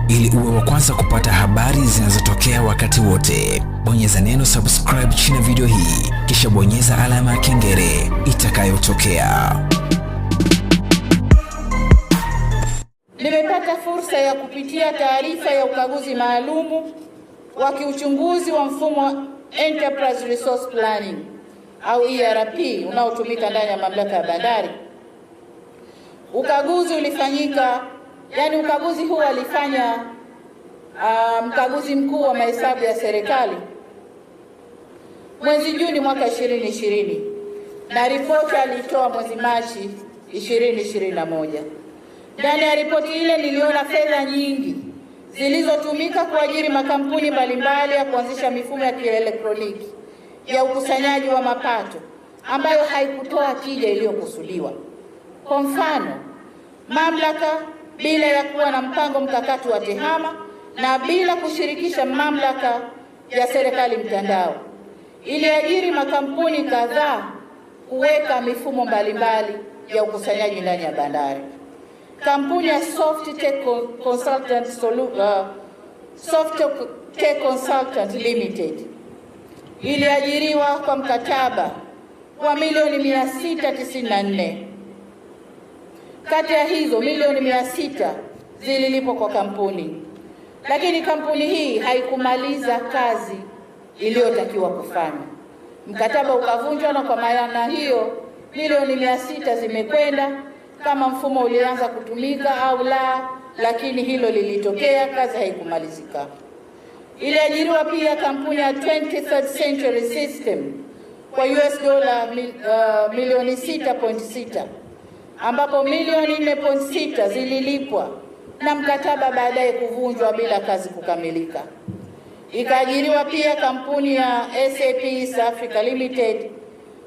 Ili uwe wa kwanza kupata habari zinazotokea wakati wote, bonyeza neno subscribe chini ya video hii, kisha bonyeza alama ya kengele itakayotokea. Nimepata fursa ya kupitia taarifa ya ukaguzi maalumu wa kiuchunguzi wa mfumo Enterprise Resource Planning au ERP unaotumika ndani ya mamlaka ya bandari. Ukaguzi ulifanyika, ukaguzi huu alifanya mkaguzi mkuu wa mahesabu ya serikali mwezi Juni mwaka 2020 na ripoti alitoa mwezi Machi 2021. Ndani ya ripoti ile niliona fedha nyingi zilizotumika kuajiri makampuni mbalimbali ya kuanzisha mifumo ya kielektroniki ya ukusanyaji wa mapato ambayo haikutoa tija iliyokusudiwa. Kwa mfano, mamlaka bila ya kuwa na mpango mkakati wa tehama na bila kushirikisha mamlaka ya serikali mtandao iliajiri makampuni kadhaa kuweka mifumo mbalimbali ya ukusanyaji ndani ya bandari. Kampuni ya Softtech Consultant Limited iliajiriwa kwa mkataba wa milioni 694. Kati ya hizo milioni 600 zililipwa kwa kampuni, lakini kampuni hii haikumaliza kazi iliyotakiwa kufanya. Mkataba ukavunjwa, na kwa maana hiyo milioni 600 zimekwenda. Kama mfumo ulianza kutumika au la, lakini hilo lilitokea, kazi haikumalizika. Iliajiriwa pia kampuni ya 23rd Century System kwa $, milioni 6.6, ambapo milioni 4.6 zililipwa na mkataba baadaye kuvunjwa bila kazi kukamilika. Ikaajiriwa pia kampuni ya SAP East Africa Limited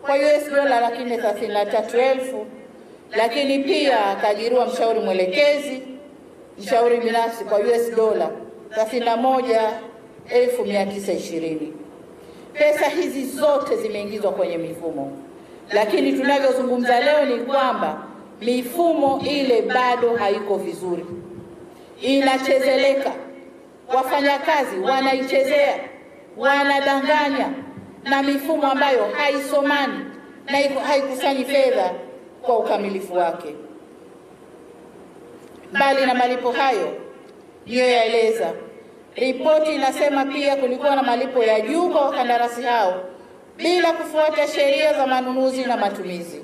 kwa $, 33,000, lakini pia akaajiriwa mshauri mwelekezi, mshauri binafsi kwa $, 31,920. Pesa hizi zote zimeingizwa kwenye mifumo, lakini tunavyozungumza leo ni kwamba mifumo ile bado haiko vizuri, inachezeleka. Wafanyakazi wanaichezea, wanadanganya na mifumo ambayo haisomani na haikusanyi fedha kwa ukamilifu wake. Mbali na malipo hayo niliyoyaeleza, ripoti inasema pia kulikuwa na malipo ya juu kwa wakandarasi hao bila kufuata sheria za manunuzi na matumizi.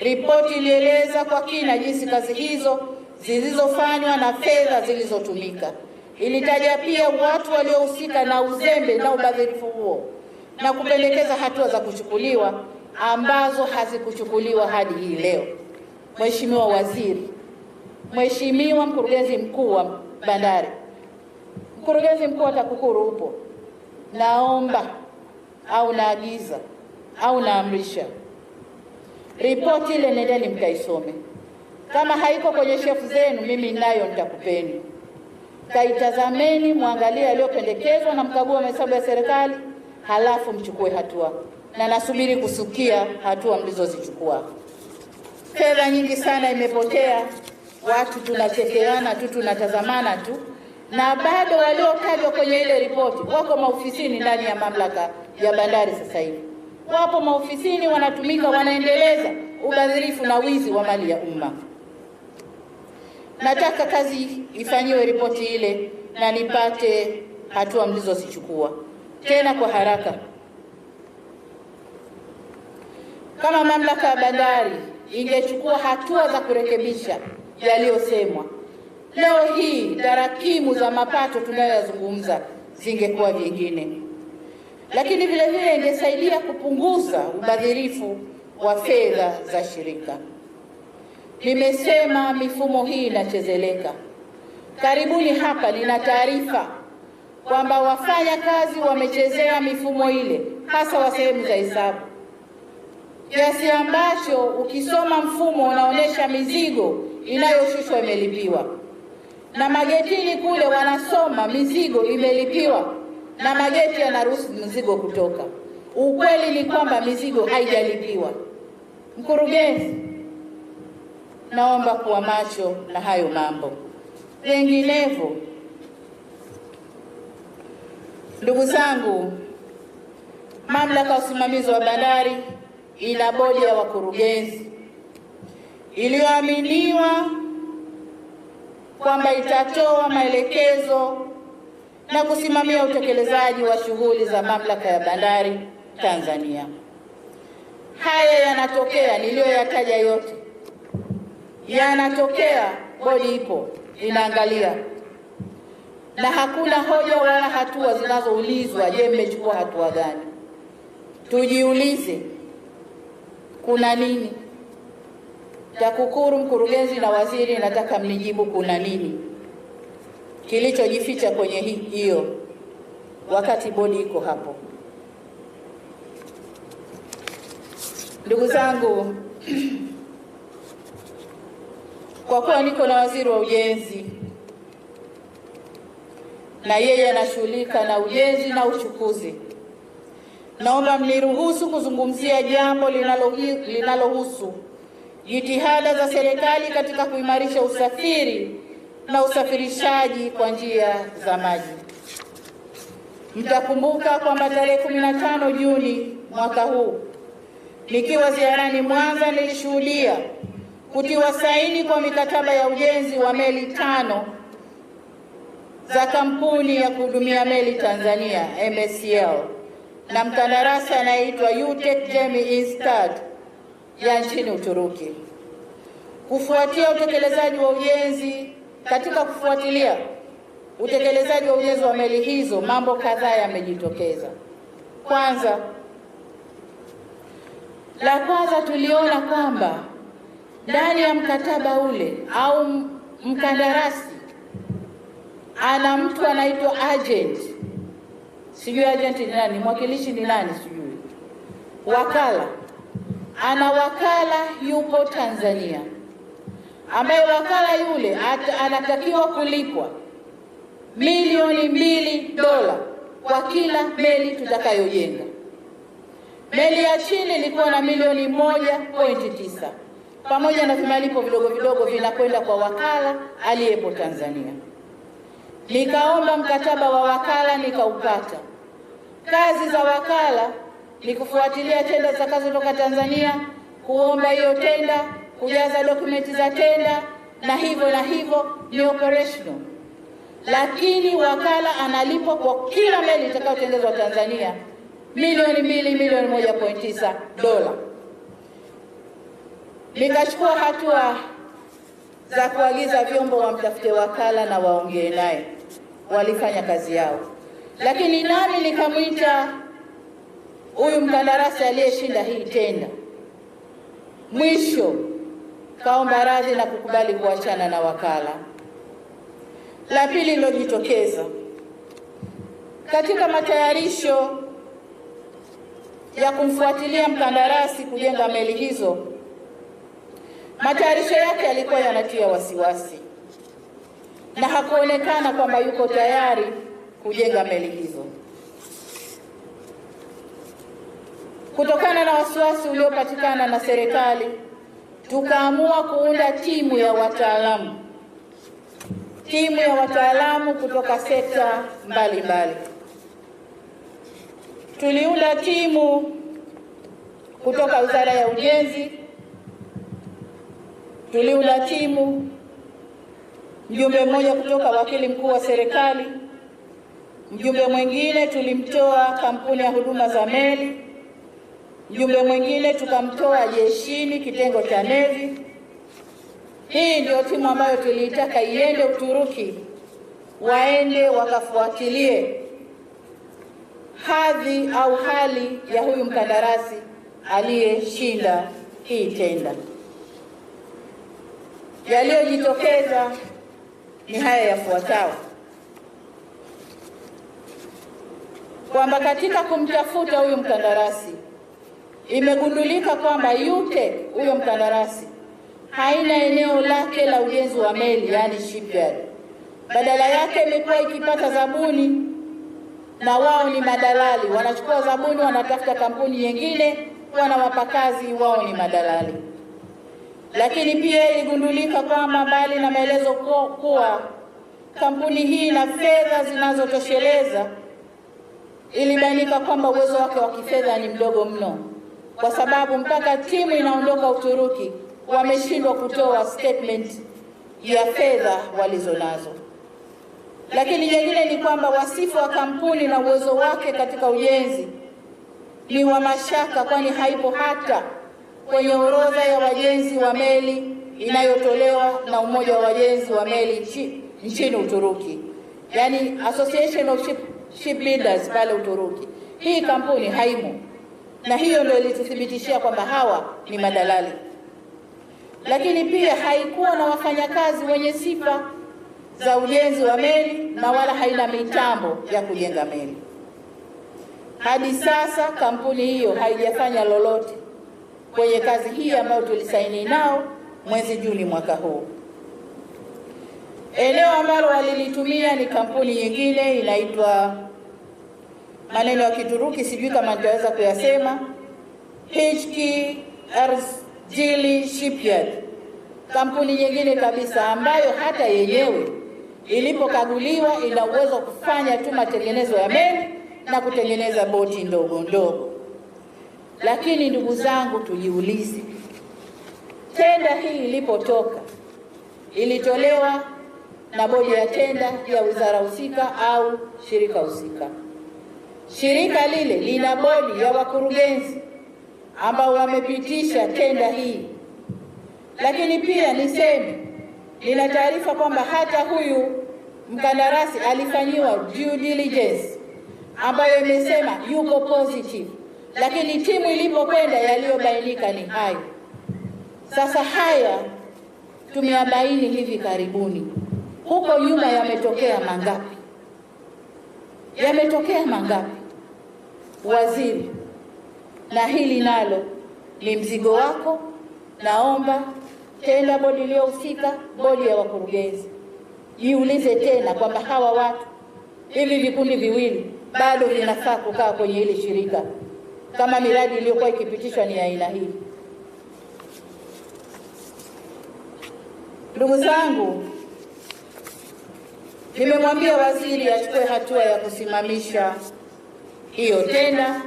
Ripoti ilieleza kwa kina jinsi kazi hizo zilizofanywa na fedha zilizotumika. Ilitaja pia watu waliohusika na uzembe na ubadhirifu huo na kupendekeza hatua za kuchukuliwa ambazo hazikuchukuliwa hadi hii leo. Mheshimiwa Waziri, Mheshimiwa Mkurugenzi Mkuu wa Bandari, Mkurugenzi Mkuu wa TAKUKURU upo, naomba au naagiza au naamrisha ripoti ile nendeni mkaisome. Kama haiko kwenye shefu zenu, mimi nayo nitakupeni. Kaitazameni, muangalie yaliyopendekezwa na mkagua mahesabu ya serikali, halafu mchukue hatua, na nasubiri kusikia hatua mlizozichukua. Fedha nyingi sana imepotea, watu tunachekeana tu, tunatazamana tu, na bado waliotajwa kwenye ile ripoti wako maofisini ndani ya mamlaka ya bandari. Sasa hivi wapo maofisini, wanatumika, wanaendeleza ubadhirifu na wizi wa mali ya umma. Nataka kazi ifanyiwe ripoti ile na nipate hatua mlizozichukua tena kwa haraka. Kama mamlaka ya bandari ingechukua hatua za kurekebisha yaliyosemwa, leo hii tarakimu za mapato tunayoyazungumza zingekuwa vingine, lakini vile vile ingesaidia kupunguza ubadhirifu wa fedha za shirika. Nimesema mifumo hii inachezeleka. Karibuni hapa nina taarifa kwamba wafanya kazi wamechezea mifumo ile, hasa wa sehemu za hesabu, kiasi ambacho ukisoma mfumo unaonesha mizigo inayoshushwa imelipiwa, na magetini kule wanasoma mizigo imelipiwa na mageti yanaruhusu mizigo kutoka. Ukweli ni kwamba mizigo haijalipiwa. Mkurugenzi, naomba kuwa macho na hayo mambo. Vinginevyo Ndugu zangu, Mamlaka ya Usimamizi wa Bandari ina bodi ya wakurugenzi iliyoaminiwa kwamba itatoa maelekezo na kusimamia utekelezaji wa shughuli za Mamlaka ya Bandari Tanzania. Haya yanatokea niliyoyataja yote, yanatokea, bodi ipo inaangalia, na hakuna hoja wala hatua zinazoulizwa, je, mmechukua hatua gani? Tujiulize, kuna nini? TAKUKURU, mkurugenzi na waziri, nataka mnijibu kuna nini kilichojificha kwenye hiyo wakati bodi iko hapo. Ndugu zangu, kwa kuwa niko na waziri wa ujenzi na yeye anashughulika na ujenzi na uchukuzi, naomba mniruhusu kuzungumzia jambo linalohusu jitihada za serikali katika kuimarisha usafiri na usafirishaji kwa njia za maji. Mtakumbuka kwamba tarehe 15 Juni mwaka huu nikiwa ziarani Mwanza nilishuhudia kutiwa saini kwa mikataba ya ujenzi wa meli 5 za kampuni ya kuhudumia meli Tanzania MSCL na mkandarasi anayeitwa UTEC Gemi Instad ya nchini Uturuki. Kufuatia utekelezaji wa ujenzi, katika kufuatilia utekelezaji wa ujenzi wa meli hizo, mambo kadhaa yamejitokeza. La kwanza tuliona kwamba ndani ya mkataba ule au mkandarasi ana mtu anaitwa agent. Sijui agent ni nani, mwakilishi ni nani sijui. Wakala. Ana wakala yupo Tanzania, ambaye wakala yule anatakiwa kulipwa milioni $2 kwa kila meli tutakayojenga. Meli ya chini ilikuwa na milioni 1.9 pamoja na vimalipo vidogo vidogo vinakwenda kwa wakala aliyepo Tanzania. Nikaomba mkataba wa wakala, nikaupata. Kazi za wakala ni kufuatilia tenda zitakazotoka Tanzania, kuomba hiyo tenda, kujaza dokumenti za tenda na hivyo ni operational. Lakini wakala analipwa kwa kila meli itakayotengenezwa Tanzania milioni 2, milioni 1.9 dola. Nikachukua hatua za kuagiza vyombo wamtafute wakala na waongee naye. Walifanya kazi yao. Lakini nami nikamwita huyu mkandarasi aliyeshinda hii tenda. Mwisho kaomba radhi na kukubali kuachana na wakala. La pili lilojitokeza katika matayarisho ya kumfuatilia mkandarasi kujenga meli hizo, matayarisho yake yalikuwa yanatia wasiwasi na hakuonekana kwamba yuko tayari kujenga meli hizo. Kutokana na wasiwasi uliopatikana na serikali, tukaamua kuunda timu ya wataalamu kutoka sekta mbalimbali. Tuliunda timu kutoka Wizara ya Ujenzi, tuliunda timu mjumbe mmoja kutoka wakili mkuu wa serikali, mjumbe mwingine tulimtoa kampuni ya huduma za meli, mjumbe mwingine tukamtoa jeshini kitengo cha Navy. Hii ndio timu ambayo tuliitaka iende Uturuki, waende wakafuatilie hadhi au hali ya huyu mkandarasi aliyeshinda hii tenda. Yaliyojitokeza ni haya yafuatayo: kwamba katika kumtafuta huyu mkandarasi imegundulika kwamba UTEC huyo mkandarasi haina eneo lake la ujenzi wa meli, yani shipyard. Badala yake imekuwa ikipata zabuni, na wao ni madalali, wanachukua zabuni, wanatafuta kampuni nyingine, wanawapa kazi, wao ni madalali. Lakini pia iligundulika kwamba mbali na maelezo kuwa kampuni hii na fedha zinazotosheleza ilibainika kwamba uwezo wake wa kifedha ni mdogo mno, kwa sababu mpaka timu inaondoka Uturuki wameshindwa kutoa statement ya fedha walizonazo. Lakini jingine ni kwamba wasifu wa kampuni na uwezo wake katika ujenzi ni wa mashaka, kwani haipo hata kwenye orodha ya wajenzi wa meli inayotolewa na Umoja wa Wajenzi wa Meli nchini Uturuki, yani Association of Shipbuilders pale Uturuki. Hii kampuni haimo, na hiyo ndio ilituthibitishia kwamba hawa ni madalali. Lakini pia haikuwa na wafanyakazi wenye sifa za ujenzi wa meli na wala haina mitambo ya kujenga meli. Hadi sasa kampuni hiyo haijafanya lolote kwenye kazi hii ambayo tulisaini nao mwezi Juni mwaka huu. Eneo ambalo walilitumia ni kampuni nyingine inaitwa, maneno ya Kituruki sijui kama nitaweza kuyasema, HK Erzurum Shipyard, kampuni nyingine kabisa ambayo hata yenyewe ilipokaguliwa ina uwezo kufanya tu matengenezo ya meli na kutengeneza boti ndogo ndogo. Lakini ndugu zangu, tujiulize, tenda hii ilipotoka ilitolewa na bodi ya tenda ya wizara husika au shirika husika. Shirika lile lina bodi ya wakurugenzi ambao wamepitisha tenda hii. Lakini pia niseme, nina taarifa kwamba hata huyu mkandarasi alifanyiwa due diligence ambayo imesema yuko positive, lakini timu ilipokwenda yaliyobainika ni hayo. Sasa haya tumeabaini hivi karibuni. Huko nyuma yametokea mangapi? Yametokea mangapi, waziri? Na hili nalo ni mzigo wako. Naomba tenda bodi iliyohusika, bodi ya wakurugenzi, jiulize tena kwamba hawa watu, hivi vikundi viwili bado vinafaa kukaa kwenye hili shirika kama miradi iliyokuwa ikipitishwa ni aina hii. Ndugu zangu, nimemwambia waziri achukue hatua ya kusimamisha hiyo tenda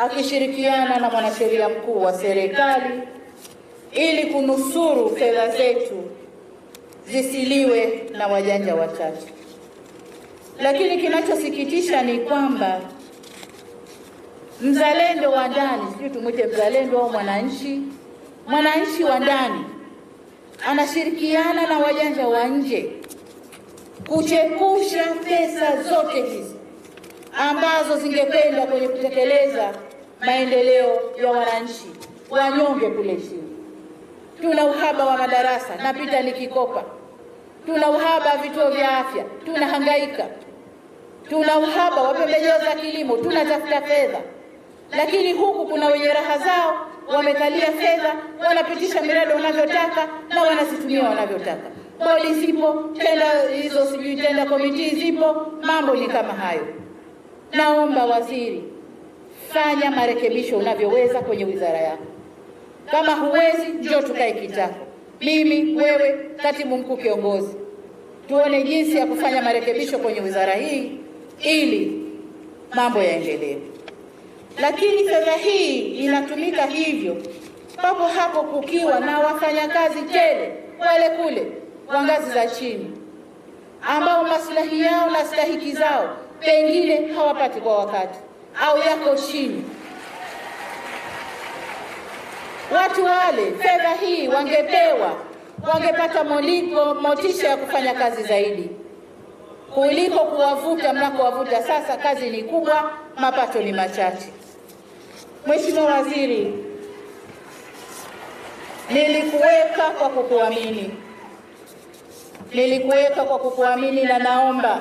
akishirikiana na mwanasheria mkuu wa serikali ili kunusuru fedha zetu zisiliwe na wajanja wachache. Lakini kinachosikitisha ni kwamba mzalendo wa ndani, sijui tumwite mzalendo au mwananchi wa ndani anashirikiana na wajanja wa nje kuchepusha pesa zote hizi ambazo zingekwenda kwenye kutekeleza maendeleo ya wananchi wanyonge kule chini. Tuna uhaba wa madarasa, napita nikikopa. Tuna uhaba wa vituo vya afya, tunahangaika. Tuna uhaba wa pembejeo za kilimo, tunatafuta fedha. Lakini huku kuna wenye raha zao, wamekalia fedha, wanapitisha miradi wanavyotaka na wanazitumia wanavyotaka. Bodi zipo, tenda hizo sijui tenda komiti zipo, mambo ni kama hayo. Naomba waziri, fanya marekebisho unavyoweza kwenye wizara yako. Kama huwezi, njoo tukae kitako, mimi, wewe, katibu mkuu kiongozi, tuone jinsi ya kufanya marekebisho kwenye wizara hii ili mambo yaendelee. Lakini fedha hii inatumika hivyo papo hapo kukiwa na wafanyakazi tele wale kule wa ngazi za chini ambao maslahi yao na stahiki zao pengine hawapati kwa wakati au yako chini. Watu wale fedha hii wangepata motisha ya kufanya kazi zaidi kuliko kuwavuta mnakowavuta. Sasa kazi ni kubwa, mapato ni machache. Mheshimiwa Waziri, nilikuweka kwa kukuamini na naomba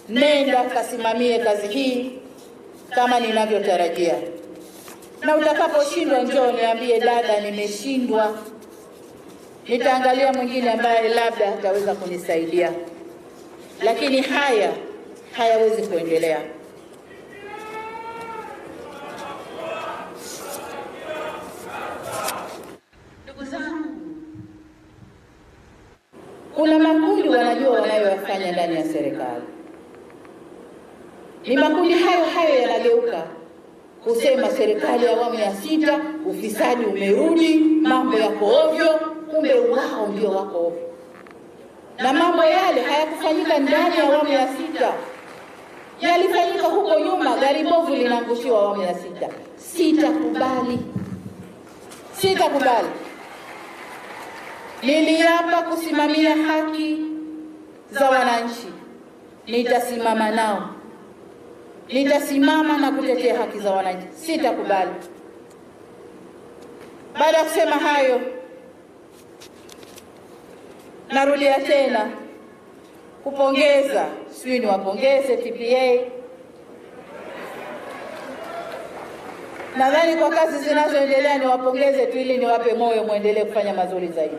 nenda kasimamie kazi hii kama ninavyotarajia. Na utakaposhindwa njoo niambie, dada, nimeshindwa. Nitaangalia mwingine ambaye labda ataweza kunisaidia. Lakini haya hayawezi kuendelea. Ndugu zangu, kuna makundi wanajua wanayoyafanya ndani ya serikali. Ni makundi hayo hayo yanageuka kusema serikali ya awamu ya 6 ufisadi umerudi, mambo yako ovyo, kumbe wao ndio wako ovyo. Na mambo yale hayakufanyika ndani ya awamu ya 6. Yalifanyika huko nyuma, gari bovu linaangushiwa awamu ya 6. Sitakubali. Sitakubali. Niliapa kusimamia haki za wananchi. Nitasimama nao. Nitasimama na kutetea haki za wananchi. Sitakubali. Baada ya kusema hayo, narudia tena kupongeza, sijui niwapongeze TPA. Nadhani kwa kazi zinazoendelea niwapongeze tu ili niwape moyo muendelee kufanya mazuri zaidi.